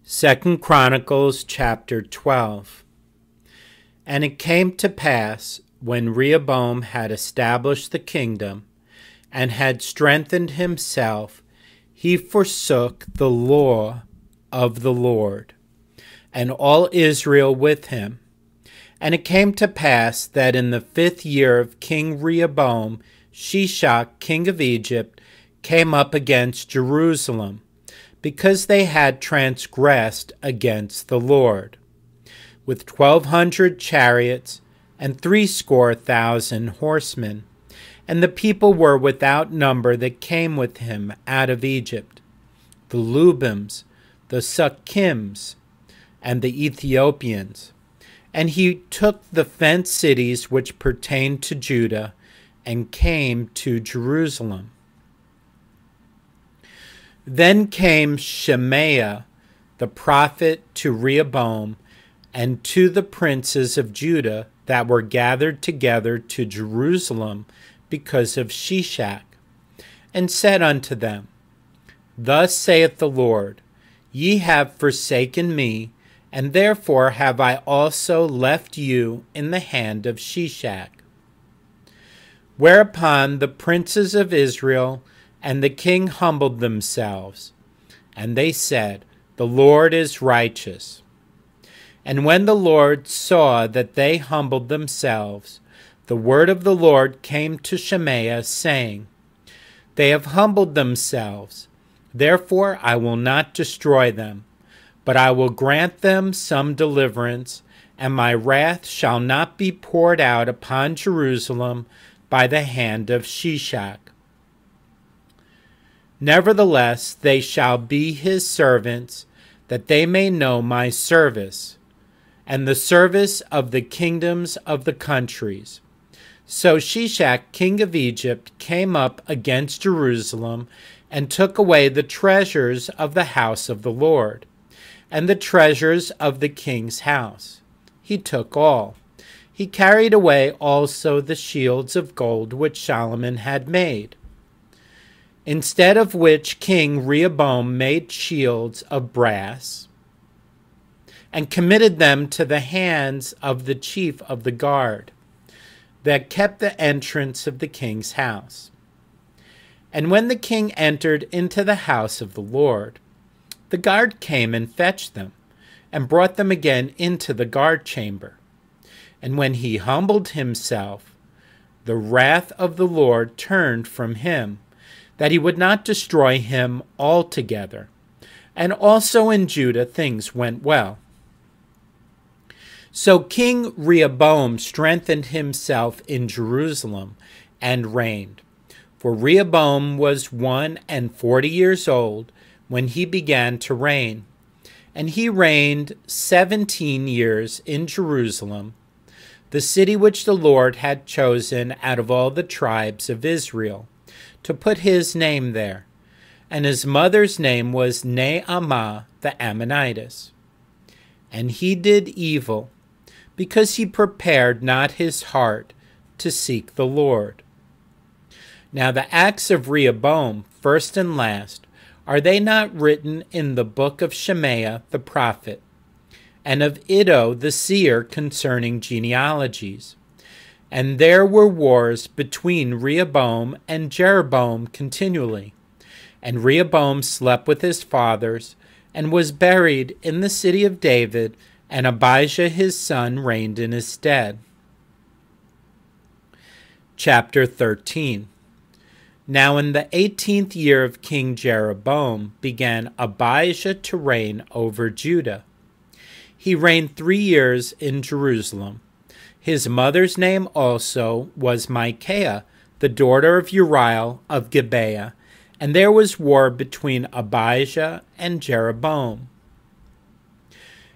2 Chronicles chapter 12. And it came to pass, when Rehoboam had established the kingdom, and had strengthened himself, he forsook the law of the Lord, and all Israel with him. And it came to pass that in the 5th year of King Rehoboam, Shishak, king of Egypt, came up against Jerusalem, because they had transgressed against the Lord, with 1,200 chariots and 70,000 horsemen. And the people were without number that came with him out of Egypt, the Lubims, the Sukkims, and the Ethiopians. And he took the fenced cities which pertained to Judah, and came to Jerusalem. Then came Shemaiah the prophet to Rehoboam and to the princes of Judah that were gathered together to Jerusalem because of Shishak, and said unto them, Thus saith the Lord, Ye have forsaken me, and therefore have I also left you in the hand of Shishak. Whereupon the princes of Israel and the king humbled themselves, and they said, The Lord is righteous. And when the Lord saw that they humbled themselves, the word of the Lord came to Shemaiah, saying, They have humbled themselves, therefore I will not destroy them, but I will grant them some deliverance, and my wrath shall not be poured out upon Jerusalem by the hand of Shishak. Nevertheless, they shall be his servants, that they may know my service, and the service of the kingdoms of the countries. So Shishak, king of Egypt, came up against Jerusalem, and took away the treasures of the house of the Lord, and the treasures of the king's house. He took all. He carried away also the shields of gold which Solomon had made. Instead of which King Rehoboam made shields of brass, and committed them to the hands of the chief of the guard, that kept the entrance of the king's house. And when the king entered into the house of the Lord, the guard came and fetched them, and brought them again into the guard chamber. And when he humbled himself, the wrath of the Lord turned from him, that he would not destroy him altogether. And also in Judah things went well. So King Rehoboam strengthened himself in Jerusalem and reigned. For Rehoboam was 41 years old when he began to reign. And he reigned 17 years in Jerusalem, the city which the Lord had chosen out of all the tribes of Israel, to put his name there. And his mother's name was Naamah the Ammonitess. And he did evil, because he prepared not his heart to seek the Lord. Now the acts of Rehoboam, first and last, are they not written in the book of Shemaiah the prophet, and of Iddo the seer concerning genealogies? And there were wars between Rehoboam and Jeroboam continually. And Rehoboam slept with his fathers, and was buried in the city of David, and Abijah his son reigned in his stead. Chapter 13. Now in the 18th year of King Jeroboam began Abijah to reign over Judah. He reigned 3 years in Jerusalem. His mother's name also was Micaiah, the daughter of Uriel of Gibeah, and there was war between Abijah and Jeroboam.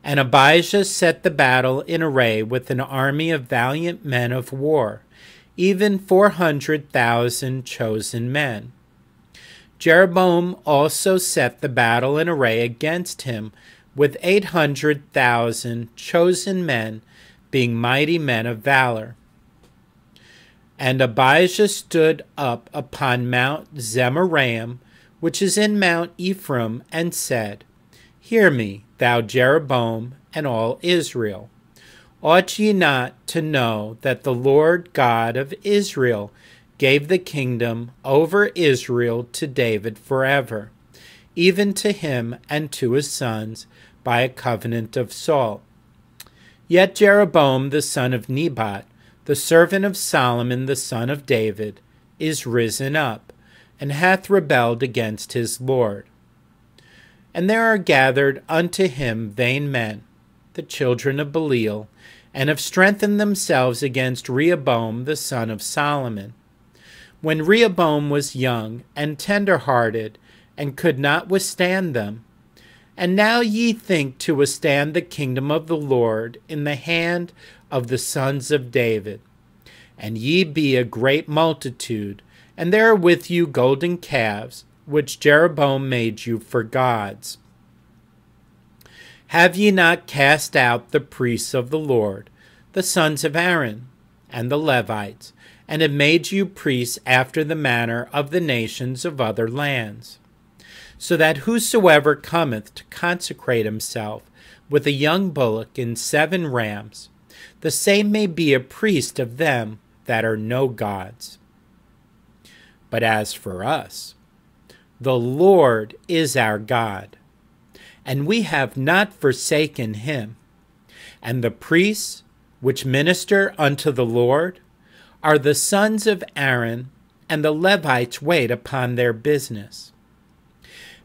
And Abijah set the battle in array with an army of valiant men of war, even 400,000 chosen men. Jeroboam also set the battle in array against him with 800,000 chosen men, being mighty men of valor. And Abijah stood up upon Mount Zemaraim, which is in Mount Ephraim, and said, Hear me, thou Jeroboam, and all Israel. Ought ye not to know that the Lord God of Israel gave the kingdom over Israel to David forever, even to him and to his sons, by a covenant of salt? Yet Jeroboam the son of Nebat, the servant of Solomon the son of David, is risen up, and hath rebelled against his Lord. And there are gathered unto him vain men, the children of Belial, and have strengthened themselves against Rehoboam the son of Solomon. When Rehoboam was young and tender-hearted, and could not withstand them. And now ye think to withstand the kingdom of the Lord in the hand of the sons of David. And ye be a great multitude, and there are with you golden calves, which Jeroboam made you for gods. Have ye not cast out the priests of the Lord, the sons of Aaron, and the Levites, and have made you priests after the manner of the nations of other lands? So that whosoever cometh to consecrate himself with a young bullock and 7 rams, the same may be a priest of them that are no gods. But as for us, the Lord is our God, and we have not forsaken him. And the priests which minister unto the Lord are the sons of Aaron, and the Levites wait upon their business.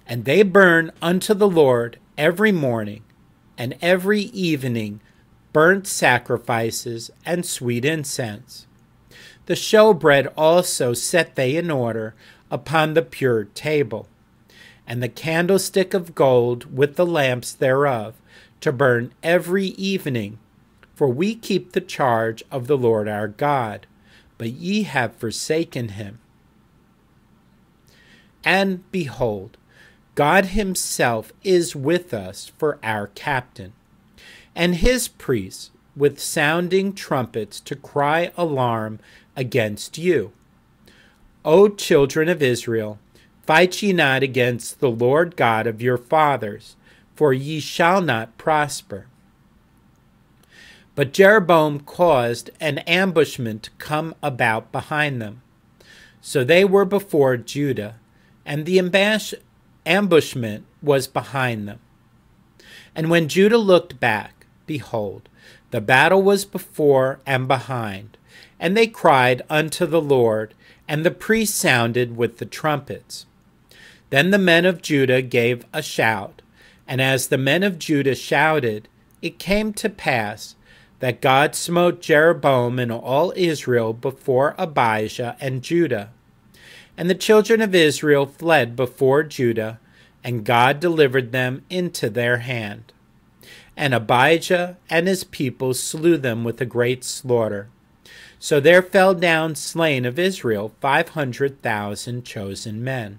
And they burn unto the Lord every morning and every evening burnt sacrifices and sweet incense. The showbread also set they in order upon the pure table, and the candlestick of gold with the lamps thereof, to burn every evening. For we keep the charge of the Lord our God, but ye have forsaken him. And behold, God himself is with us for our captain, and his priests with sounding trumpets to cry alarm against you. O children of Israel, fight ye not against the Lord God of your fathers, for ye shall not prosper. But Jeroboam caused an ambushment to come about behind them. So they were before Judah, and the ambushment was behind them. And when Judah looked back, behold, the battle was before and behind, and they cried unto the Lord, and the priests sounded with the trumpets. Then the men of Judah gave a shout, and as the men of Judah shouted, it came to pass that God smote Jeroboam and all Israel before Abijah and Judah. And the children of Israel fled before Judah, and God delivered them into their hand. And Abijah and his people slew them with a great slaughter. So there fell down slain of Israel 500,000 chosen men.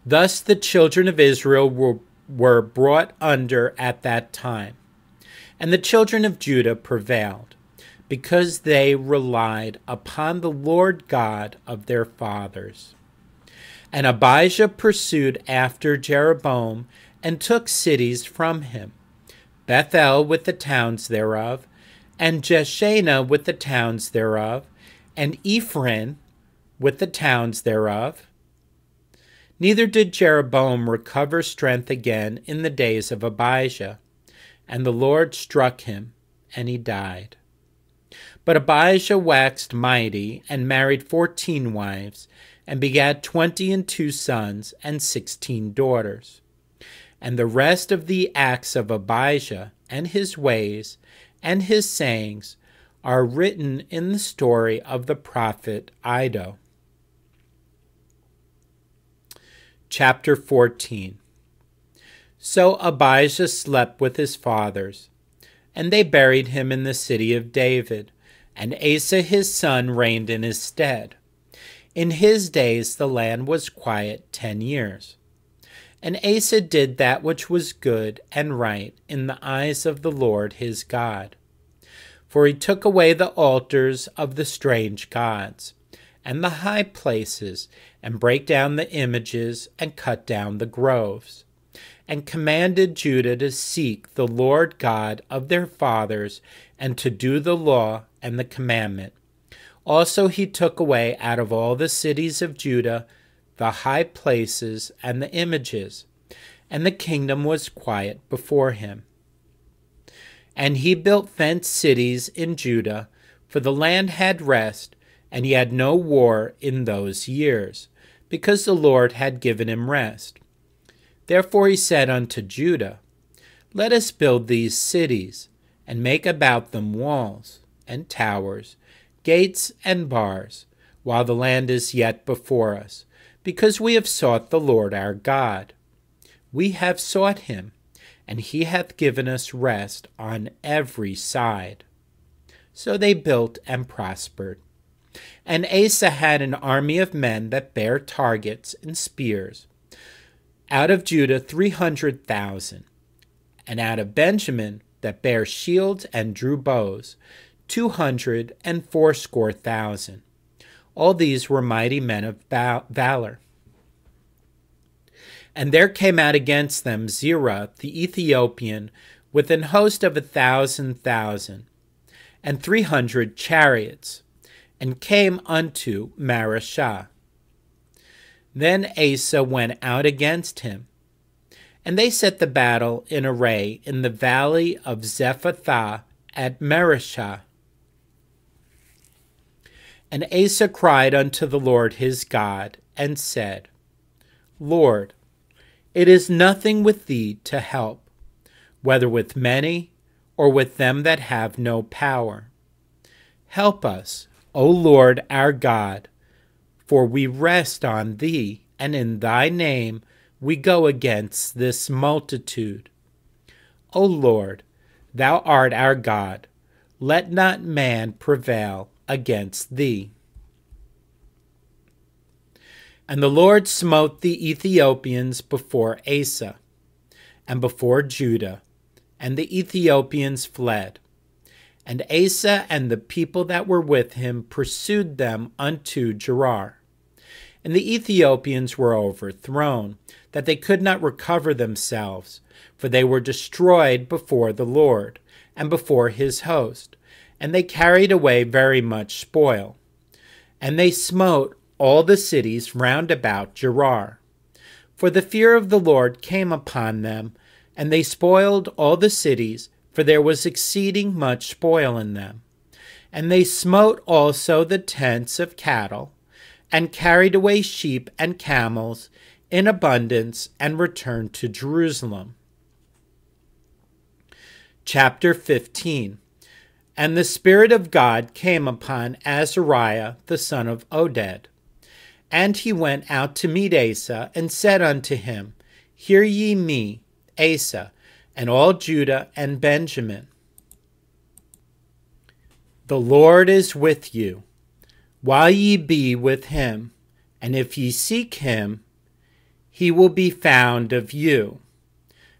Thus the children of Israel were brought under at that time. And the children of Judah prevailed, because they relied upon the Lord God of their fathers. And Abijah pursued after Jeroboam, and took cities from him, Bethel with the towns thereof, and Jeshanah with the towns thereof, and Ephraim with the towns thereof. Neither did Jeroboam recover strength again in the days of Abijah, and the Lord struck him, and he died. But Abijah waxed mighty, and married 14 wives, and begat 22 sons, and 16 daughters. And the rest of the acts of Abijah, and his ways, and his sayings, are written in the story of the prophet Iddo. Chapter 14. So Abijah slept with his fathers, and they buried him in the city of David, and Asa his son reigned in his stead. In his days the land was quiet 10 years. And Asa did that which was good and right in the eyes of the Lord his God. For he took away the altars of the strange gods, and the high places, and brake down the images, and cut down the groves. and commanded Judah to seek the Lord God of their fathers and to do the law and the commandment. Also he took away out of all the cities of Judah the high places and the images, and the kingdom was quiet before him. And he built fenced cities in Judah, for the land had rest, and he had no war in those years, because the Lord had given him rest. Therefore he said unto Judah, Let us build these cities, and make about them walls, and towers, gates, and bars, while the land is yet before us, because we have sought the Lord our God. We have sought him, and he hath given us rest on every side. So they built and prospered. And Asa had an army of men that bare targets and spears. Out of Judah 300,000, and out of Benjamin that bare shields and drew bows 280,000. All these were mighty men of valor. And there came out against them Zerah the Ethiopian with an host of 1,000,000, and 300 chariots, and came unto Mareshah. Then Asa went out against him, and they set the battle in array in the valley of Zephathah at Mareshah. And Asa cried unto the Lord his God, and said, Lord, it is nothing with thee to help, whether with many or with them that have no power. Help us, O Lord our God, for we rest on thee, and in thy name we go against this multitude. O Lord, thou art our God, let not man prevail against thee. And the Lord smote the Ethiopians before Asa, and before Judah, and the Ethiopians fled. And Asa and the people that were with him pursued them unto Gerar. And the Ethiopians were overthrown, that they could not recover themselves, for they were destroyed before the Lord, and before his host, and they carried away very much spoil. And they smote all the cities round about Gerar. For the fear of the Lord came upon them, and they spoiled all the cities, for there was exceeding much spoil in them. And they smote also the tents of cattle, and carried away sheep and camels in abundance, and returned to Jerusalem. Chapter 15. And the Spirit of God came upon Azariah the son of Oded. And he went out to meet Asa, and said unto him, Hear ye me, Asa, and all Judah and Benjamin. The Lord is with you, while ye be with him, and if ye seek him, he will be found of you.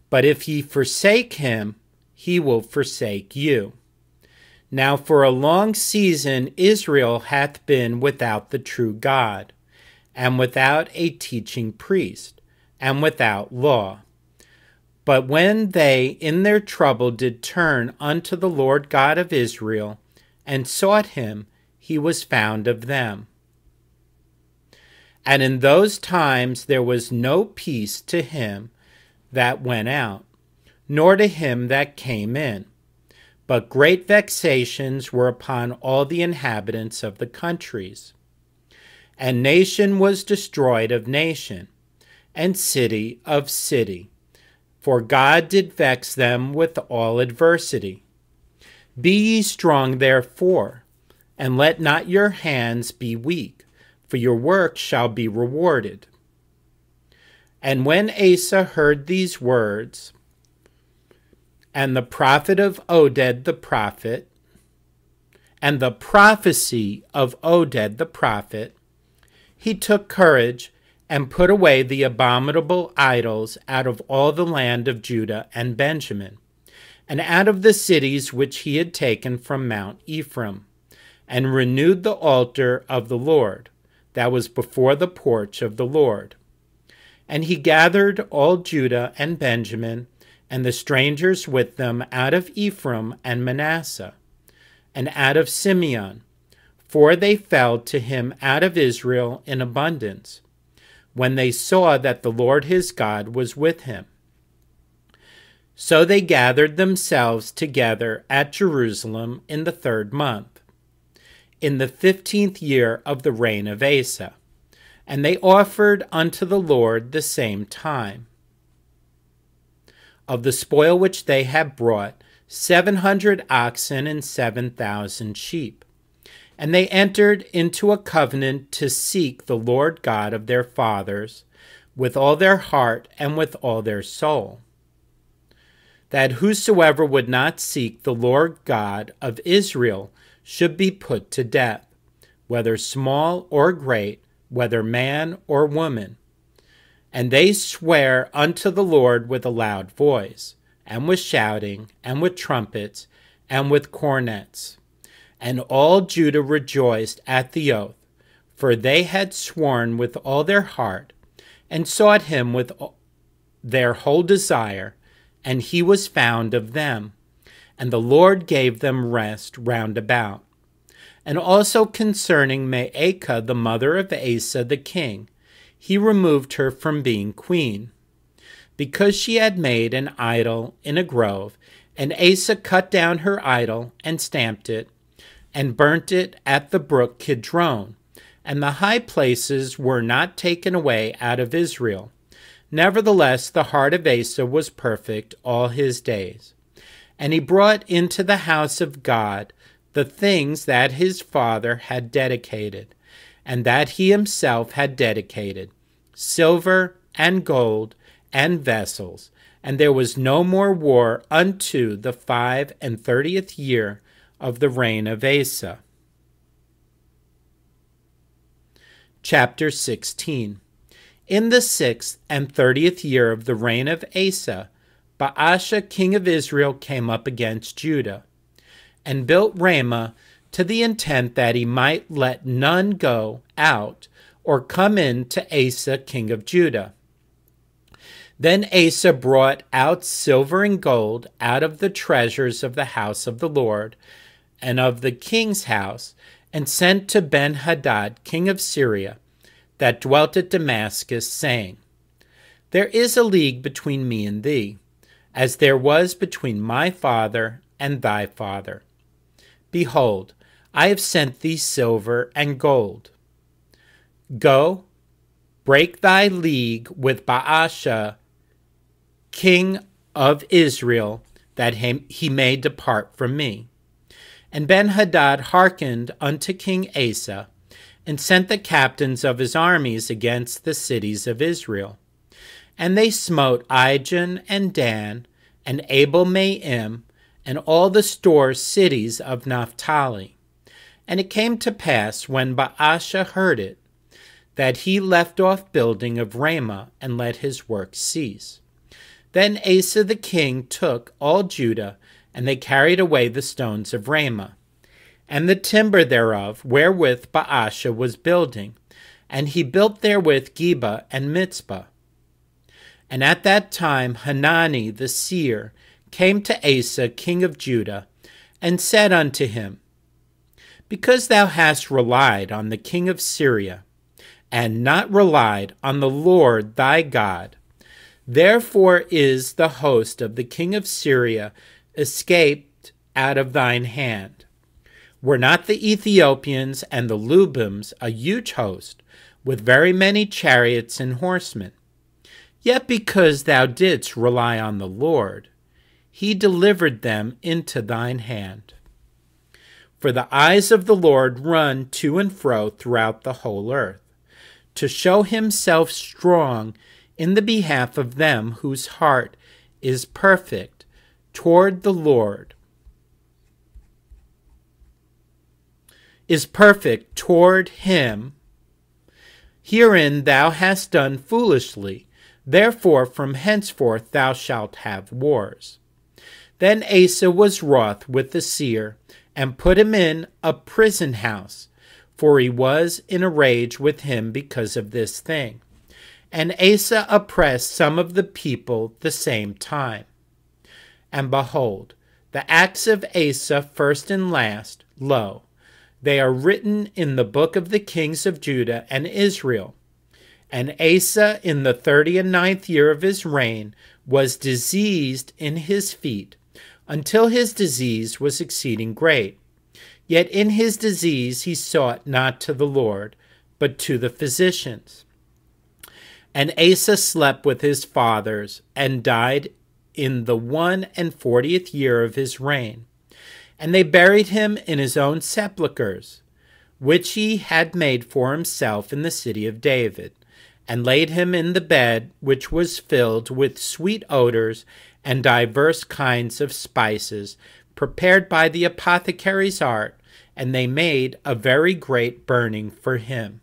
But if ye forsake him, he will forsake you. Now for a long season Israel hath been without the true God, and without a teaching priest, and without law. But when they in their trouble did turn unto the Lord God of Israel, and sought him, he was found of them. And in those times there was no peace to him that went out, nor to him that came in. But great vexations were upon all the inhabitants of the countries. And nation was destroyed of nation, and city of city. For God did vex them with all adversity. Be ye strong therefore, and let not your hands be weak, for your work shall be rewarded. And when Asa heard these words, and the prophet of Oded the prophet, and the prophecy of Oded the prophet, he took courage and put away the abominable idols out of all the land of Judah and Benjamin, and out of the cities which he had taken from Mount Ephraim, and renewed the altar of the Lord, that was before the porch of the Lord. And he gathered all Judah and Benjamin, and the strangers with them out of Ephraim and Manasseh, and out of Simeon, for they fell to him out of Israel in abundance, when they saw that the Lord his God was with him. So they gathered themselves together at Jerusalem in the 3rd month, in the 15th year of the reign of Asa, and they offered unto the Lord the same time. Of the spoil which they had brought, 700 oxen and 7,000 sheep. And they entered into a covenant to seek the Lord God of their fathers with all their heart and with all their soul, that whosoever would not seek the Lord God of Israel should be put to death, whether small or great, whether man or woman. And they swear unto the Lord with a loud voice, and with shouting, and with trumpets, and with cornets. And all Judah rejoiced at the oath, for they had sworn with all their heart, and sought him with their whole desire, and he was found of them. And the Lord gave them rest round about. And also concerning Maacah, the mother of Asa the king, he removed her from being queen, because she had made an idol in a grove, and Asa cut down her idol, and stamped it, and burnt it at the brook Kidron, and the high places were not taken away out of Israel. Nevertheless, the heart of Asa was perfect all his days. And he brought into the house of God the things that his father had dedicated, and that he himself had dedicated, silver and gold and vessels. And there was no more war unto the 35th year of the reign of Asa. Chapter 16. In the 36th year of the reign of Asa, Baasha king of Israel came up against Judah, and built Ramah to the intent that he might let none go out or come in to Asa king of Judah. Then Asa brought out silver and gold out of the treasures of the house of the Lord and of the king's house, and sent to Ben-Hadad king of Syria, that dwelt at Damascus, saying, There is a league between me and thee, as there was between my father and thy father. Behold, I have sent thee silver and gold. Go, break thy league with Baasha, king of Israel, that he may depart from me. And Ben-Hadad hearkened unto King Asa, and sent the captains of his armies against the cities of Israel. And they smote Ijon and Dan, and Abel-Maim, and all the store cities of Naphtali. And it came to pass, when Baasha heard it, that he left off building of Ramah, and let his work cease. Then Asa the king took all Judah, and they carried away the stones of Ramah, and the timber thereof, wherewith Baasha was building, and he built therewith Geba and Mitzpah. And at that time Hanani the seer came to Asa king of Judah, and said unto him, Because thou hast relied on the king of Syria, and not relied on the Lord thy God, therefore is the host of the king of Syria escaped out of thine hand. Were not the Ethiopians and the Lubims a huge host, with very many chariots and horsemen? Yet because thou didst rely on the Lord, he delivered them into thine hand. For the eyes of the Lord run to and fro throughout the whole earth, to show himself strong in the behalf of them whose heart is perfect toward the Lord, is perfect toward him. Herein thou hast done foolishly, therefore from henceforth thou shalt have wars. Then Asa was wroth with the seer, and put him in a prison house, for he was in a rage with him because of this thing. And Asa oppressed some of the people the same time. And behold, the acts of Asa, first and last, lo, they are written in the book of the kings of Judah and Israel. And Asa, in the 39th year of his reign, was diseased in his feet, until his disease was exceeding great. Yet in his disease he sought not to the Lord, but to the physicians. And Asa slept with his fathers, and died in the 41st year of his reign. And they buried him in his own sepulchres, which he had made for himself in the city of David, and laid him in the bed which was filled with sweet odors and diverse kinds of spices, prepared by the apothecary's art, and they made a very great burning for him.